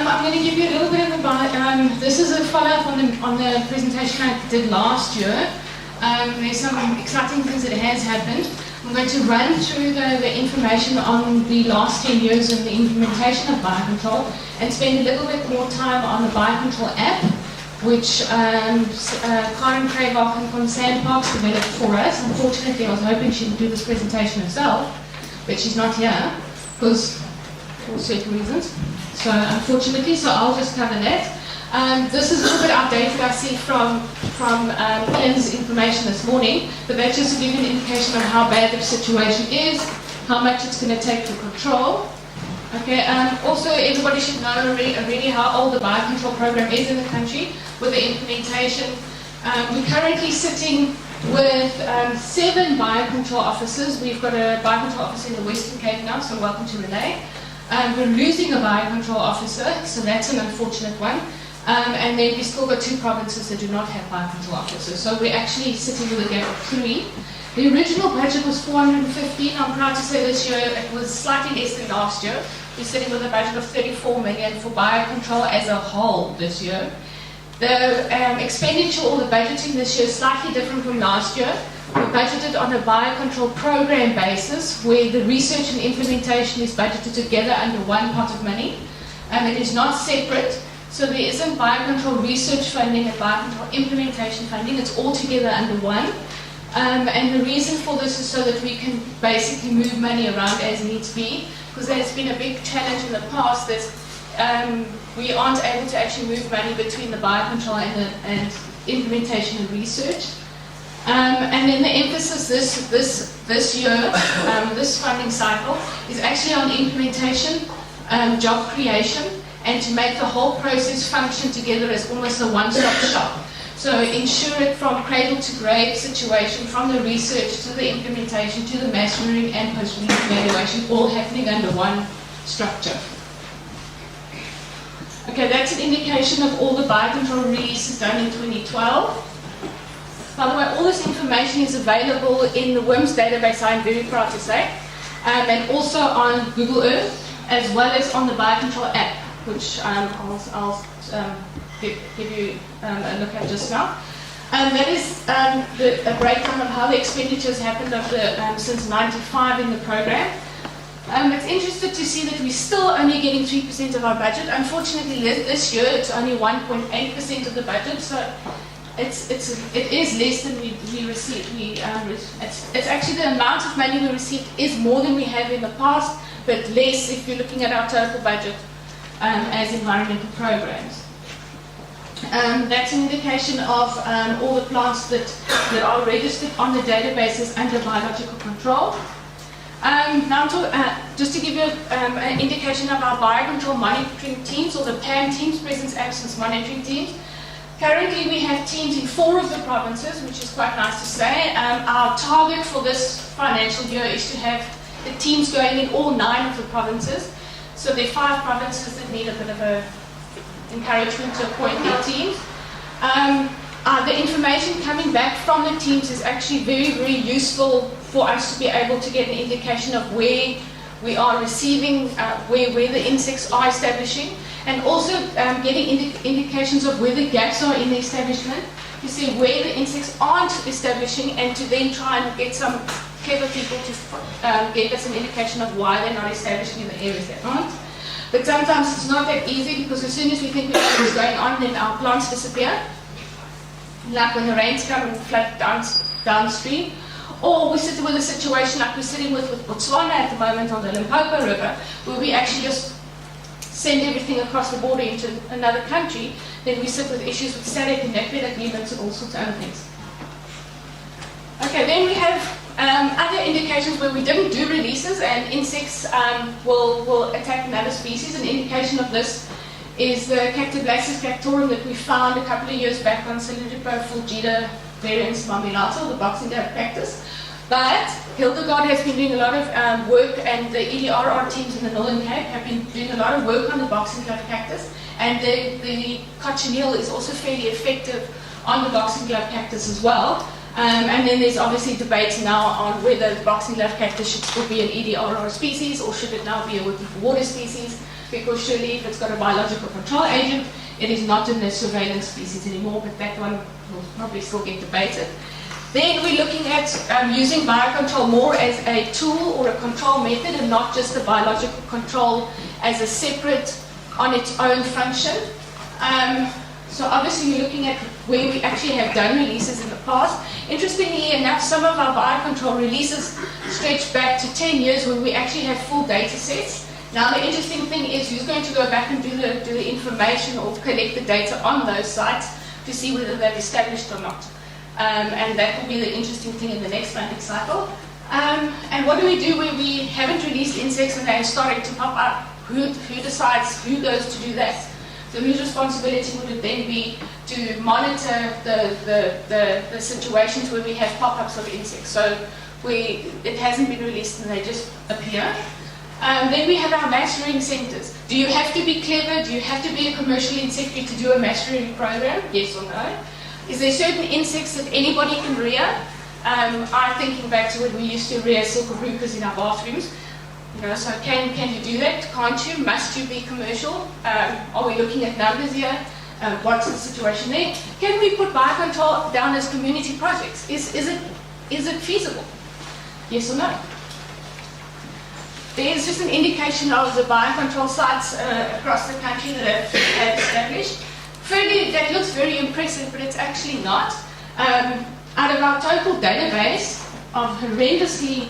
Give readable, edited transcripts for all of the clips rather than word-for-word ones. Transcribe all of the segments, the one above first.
I'm going to give you a little bit of a this is a follow-up on the presentation I did last year. There's some exciting things that has happened. I'm going to run through the information on the last 10 years of the implementation of biocontrol and spend a little bit more time on the biocontrol app, which Karen Krayhoff from Sandparks developed for us. Unfortunately, I was hoping she would do this presentation herself, but she's not here because for certain reasons. So unfortunately, I'll just cover that. This is a little bit outdated, I see, from Ian's information this morning, but that's just to give you an indication of how bad the situation is, how much it's going to take to control. Okay, also everybody should know already how old the biocontrol program is in the country with the implementation. We're currently sitting with 7 biocontrol officers. We've got a biocontrol officer in the Western Cape now, so welcome to Relay. We're losing a biocontrol officer, so that's an unfortunate one. And then we've still got 2 provinces that do not have biocontrol officers. So we're actually sitting with a gap of 3. The original budget was 415. I'm proud to say this year it was slightly less than last year. We're sitting with a budget of 34 million for biocontrol as a whole this year. The expenditure or the budgeting this year is slightly different from last year. We budgeted on a biocontrol program basis where the research and implementation is budgeted together under one pot of money. It is not separate. So there isn't biocontrol research funding and biocontrol implementation funding. It's all together under one. And the reason for this is so that we can basically move money around as needs be, because there's been a big challenge in the past that we aren't able to actually move money between the biocontrol and implementation and research. And then the emphasis this year, this funding cycle, is actually on implementation, job creation, and to make the whole process function together as almost a one-stop shop. So ensure it from cradle to grave situation, from the research to the implementation to the mastering and post-release evaluation, all happening under one structure. Okay, that's an indication of all the biocontrol releases done in 2012. By the way, all this information is available in the WIMS database, I'm very proud to say, and also on Google Earth, as well as on the biocontrol app, which I'll give you a look at just now. That is a breakdown of how the expenditures happened since '95 in the program. It's interesting to see that we're still only getting 3% of our budget. Unfortunately, this year it's only 1.8% of the budget, so it is less than we received. It's actually the amount of money we received is more than we have in the past, but less if you're looking at our total budget as environmental programs. That's an indication of all the plants that are registered on the databases under biological control. Now, just to give you an indication of our biocontrol monitoring teams, or the PAM teams, presence absence monitoring teams. Currently, we have teams in 4 of the provinces, which is quite nice to say. Our target for this financial year is to have the teams going in all 9 of the provinces. So there are 5 provinces that need a bit of encouragement to appoint their teams. The information coming back from the teams is actually very, very useful for us to be able to get an indication of where we are receiving, where the insects are establishing, and also getting indications of where the gaps are in the establishment, to see where the insects aren't establishing, and to then try and get some clever people to give us an indication of why they're not establishing in the areas they aren't. But sometimes it's not that easy, because as soon as we think we know what's going on, then our plants disappear. Like when the rains come and flood downstream. Or we sit with a situation like we're sitting with Botswana at the moment on the Limpopo River, where we actually just send everything across the border into another country. Then we sit with issues with SADC and NAPED agreements and all sorts of other things. Okay, then we have other indications where we didn't do releases and insects will attack another species. An indication of this is the Cactoblacis cactorum that we found a couple of years back on Cylindripo fulgida variants mammillato, the boxing glove cactus. But Hildegard has been doing a lot of work, and the EDRR teams in the Northern Cape have been doing a lot of work on the boxing glove cactus, and the cochineal is also fairly effective on the boxing glove cactus as well. And then there's obviously debates now on whether the boxing glove cactus should still be an EDRR species or should it now be a working for water species. because surely if it's got a biological control agent, it is not in the surveillance species anymore, but that one will probably still get debated. Then we're looking at using biocontrol more as a tool or a control method and not just the biological control as a separate, on its own function. So obviously we're looking at where we actually have done releases in the past. Interestingly enough, some of our biocontrol releases stretch back to 10 years when we actually have full data sets. Now the interesting thing is who's going to go back and do the information or collect the data on those sites to see whether they're established or not. And that will be the interesting thing in the next funding cycle. And what do we do when we haven't released insects and they're starting to pop up? Who decides who goes to do that? So whose responsibility would it then be to monitor the situations where we have pop-ups of insects? So it hasn't been released and they just appear. Then we have our mass rearing centers. Do you have to be clever? Do you have to be a commercial insectary to do a mass rearing program? Yes or no? Is there certain insects that anybody can rear? I'm thinking back to when we used to rear silk brucas in our bathrooms. So can you do that? Can't you? Must you be commercial? Are we looking at numbers here? What's the situation there? Can we put biocontrol down as community projects? Is it feasible? Yes or no? There's just an indication of the biocontrol sites across the country that have established. Thirdly, that looks very impressive, but it's actually not. Out of our total database of horrendously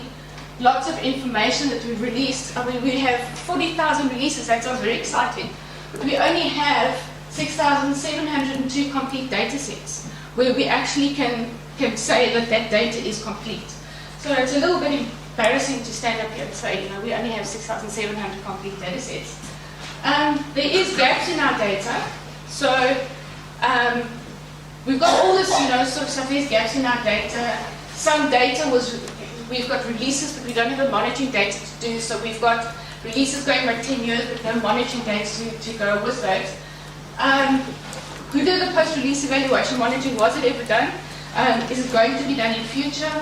lots of information that we've released, I mean, we have 40,000 releases. That sounds very exciting. But we only have 6,702 complete data sets where we actually can say that that data is complete. So it's a little bit embarrassing to stand up here and say, we only have 6,700 complete data sets. There is gaps in our data. So we've got all this, sort of stuff. There's gaps in our data. Some data we've got releases, but we don't have the monitoring data to do. So we've got releases going back 10 years, but no monitoring data to go with those. Who did the post-release evaluation monitoring? Was it ever done? Is it going to be done in future?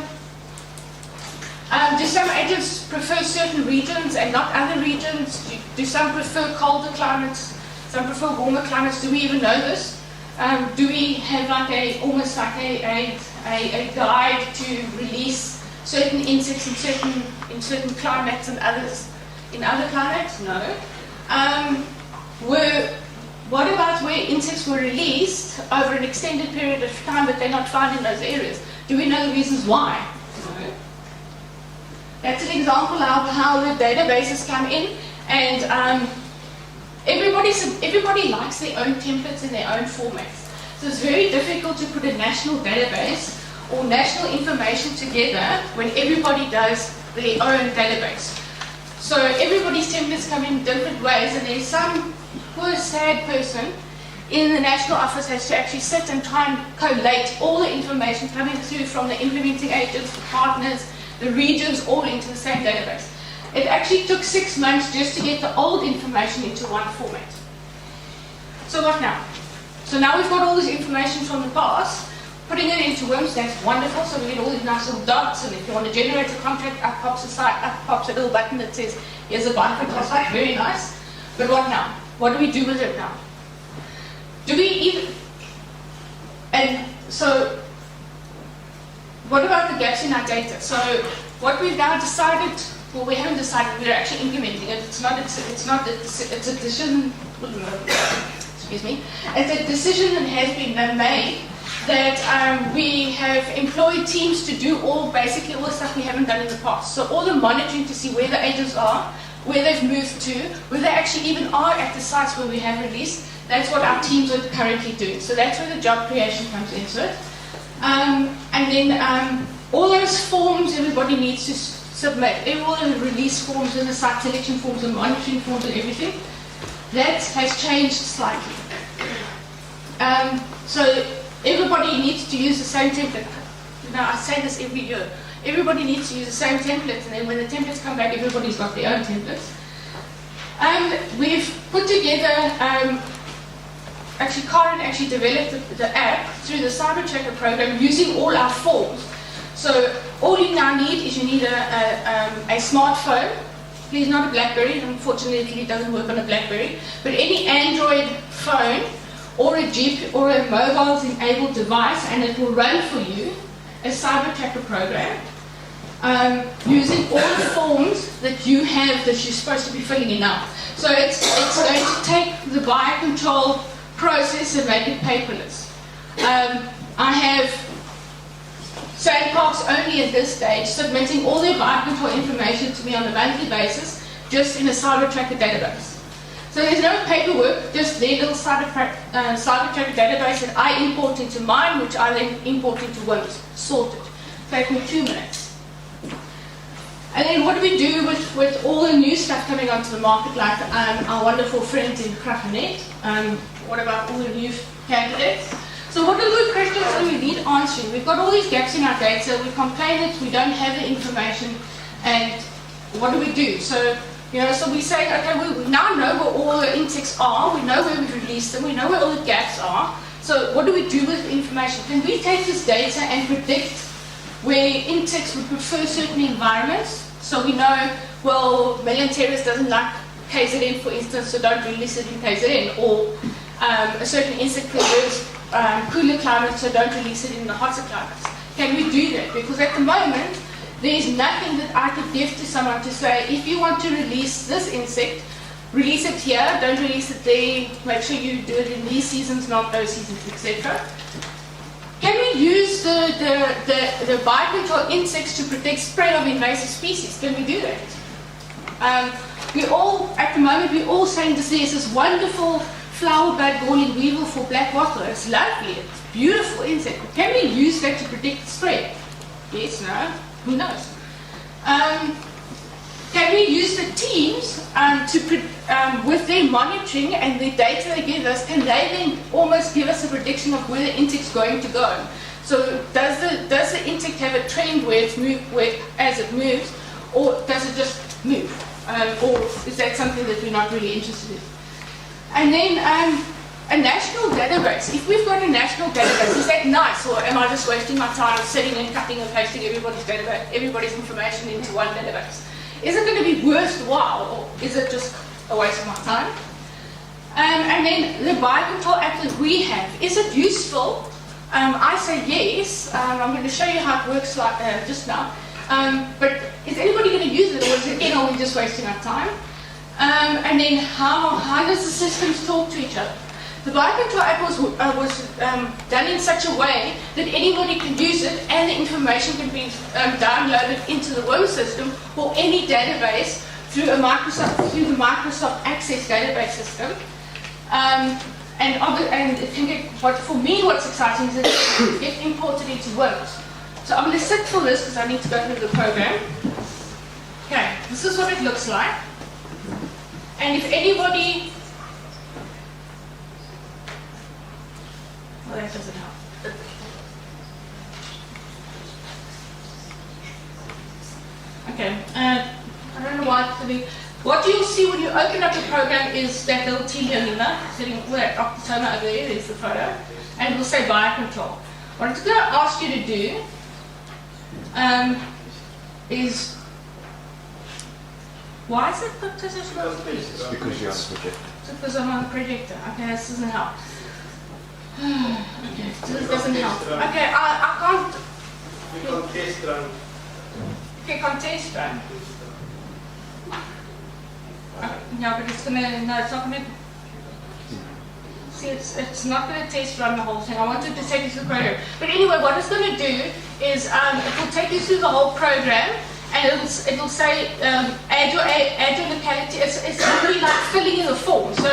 Do some agents prefer certain regions and not other regions? Do some prefer colder climates? Some prefer warmer climates? Do we even know this? Do we have almost like a guide to release certain insects in certain climates and others in other climates? No. What about where insects were released over an extended period of time but they're not found in those areas? Do we know the reasons why? No. That's an example of how the databases come in, and everybody likes their own templates and their own formats. So it's very difficult to put a national database or national information together when everybody does their own database. So everybody's templates come in different ways, and there's some poor sad person in the national office has to actually sit and try and collate all the information coming through from the implementing agents, the partners, the regions, all into the same database. It actually took 6 months just to get the old information into one format. So what now? So now we've got all this information from the past, putting it into WIMS. That's wonderful. So we get all these nice little dots, and if you want to generate a contract, up pops a site, up pops a little button that says, here's a biocontrol site. Very nice. But what now? What do we do with it now? Do we even... And so, what about the gaps in our data? So what we've now decided, well, we haven't decided, we're actually implementing it. It's a decision, excuse me, it's a decision that has been made that we have employed teams to do basically all the stuff we haven't done in the past. So all the monitoring to see where the agents are, where they've moved to, where they actually even are at the sites where we have released. That's what our teams are currently doing. So that's where the job creation comes into it. And then all those forms everybody needs to submit, all the release forms and the site selection forms and monitoring forms and everything, that has changed slightly. So everybody needs to use the same template. I say this every year. Everybody needs to use the same template, and then when the templates come back, everybody's got their own templates. We've put together, Karen actually developed the app through the Cyber Tracker program using all our forms. So all you now need is you need a smartphone, He's not a BlackBerry, unfortunately it doesn't work on a BlackBerry, but any Android phone or a Jeep or a mobile enabled device, and it will run for you a cyber tracker program using all the forms that you have that you're supposed to be filling in now. So it's going to take the buyer control process and make it paperless. I have Sandparks only at this stage submitting all their buyer control information to me on a monthly basis, just in a cyber tracker database. So there's no paperwork, just their little cyber tracker database that I import into mine, which I then import into WIMS. Sorted. Take me 2 minutes. And then what do we do with all the new stuff coming onto the market, like our wonderful friends in Krakenet? What about all the new candidates? So what are the questions that we need answering? We've got all these gaps in our data, we complain that we don't have the information, and what do we do? So, so we say, okay, we now know where all the intakes are, we know where we've released them, we know where all the gaps are. So what do we do with the information? Can we take this data and predict where intakes would prefer certain environments? So we know, well, Million Terrace doesn't like KZN, for instance, so don't release it in KZN, or a certain insect prefers cooler climates, so don't release it in the hotter climates. Can we do that? Because at the moment, there's nothing that I could give to someone to say, if you want to release this insect, release it here, don't release it there, make sure you do it in these seasons, not those seasons, etc. Can we use the biocontrol insects to predict spread of invasive species? Can we do that? At the moment, we're all saying this is this wonderful flower bud galling weevil for black wattle. It's lovely, it's beautiful insect. Can we use that to predict the spread? Yes, no, who knows? Can we use the teams with their monitoring and the data they give us, can they then almost give us a prediction of where the insect's going to go? So does the insect have a trend where it's as it moves, or does it just move? Or is that something that we're not really interested in? And then a national database. If we've got a national database, is that nice, or am I just wasting my time sitting and cutting and pasting everybody's information into one database? Is it going to be worthwhile, or is it just a waste of my time? And then the biocontrol app that we have, is it useful? I say yes. I'm going to show you how it works just now. But is anybody going to use it, or is it, again, are we just wasting our time? And then how does the systems talk to each other? The biocontrol app was done in such a way that anybody can use it, and the information can be downloaded into the WIMS system or any database through the Microsoft Access database system. And it can get, for me, what's exciting is it gets imported into WIMS. So I'm going to sit for this because I need to go through the program. Okay, this is what it looks like. And if anybody, well, that doesn't help. Okay, I don't know why. What you'll see when you open up the program is that little T-Lima sitting with that Octotoma over there. There's the photo, and it will say biocontrol. What it's going to ask you to do is. Why is it put to this one? It's because you're on the projector. It's because I'm on the projector. Okay, this doesn't help. Okay, so this doesn't help. Okay, I can't. You can test run. Okay, can't test run. No, but it's gonna. No, it's not gonna. See, it's not gonna test run the whole thing. I wanted to take you through the program. But anyway, what it's gonna do is it will take you through the whole program. And it'll say add your locality. It's really like filling in a form. So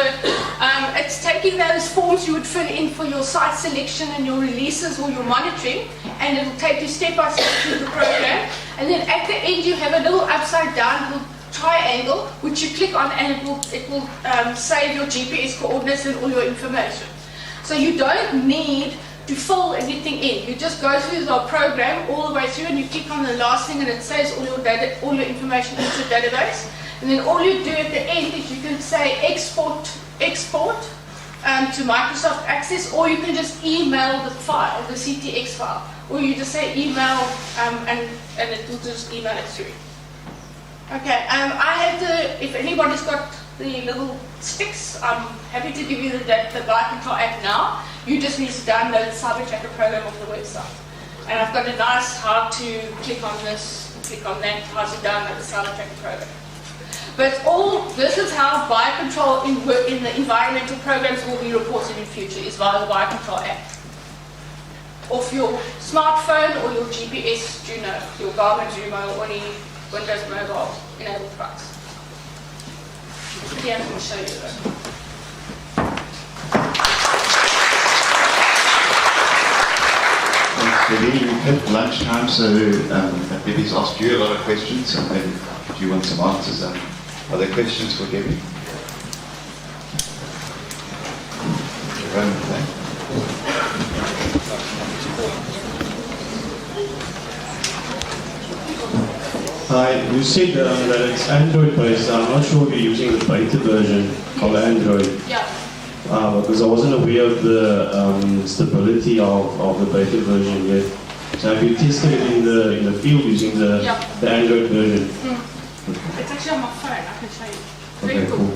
it's taking those forms you would fill in for your site selection and your releases or your monitoring, and it'll take you step by step through the program. And then at the end you have a little upside down little triangle which you click on, and it will save your GPS coordinates and all your information. So you don't need to fill anything in. You just go through the program all the way through, and you click on the last thing, and it saves all your data, all your information into the database. And then all you do at the end is you can say export to Microsoft Access, or you can just email the file, the CTX file, or you just say email, and it will just email it through. Okay, I have if anybody's got the little sticks, I'm happy to give you the Guide Control app now. You just need to download the Cyber Tracker program off the website. And I've got a nice how to click on this, click on that, how to download the Cyber Tracker program. But this is how buyer control in the environmental programs will be reported in future, is via the buyer control app. Off your smartphone or your GPS Juno, your Garmin Juno or any Windows Mobile enabled products. Here I'm going to show you that. Debbie, we've had lunchtime, so Debbie's asked you a lot of questions, and maybe do you want some answers? Are there questions for Debbie? Hi, you said that it's Android based. I'm not sure if you're using the beta version of Android. Yeah. Because I wasn't aware of the stability of the beta version yet. So have you tested it in the field using the Android version? It's actually on my phone. I can show you. Very Okay, cool.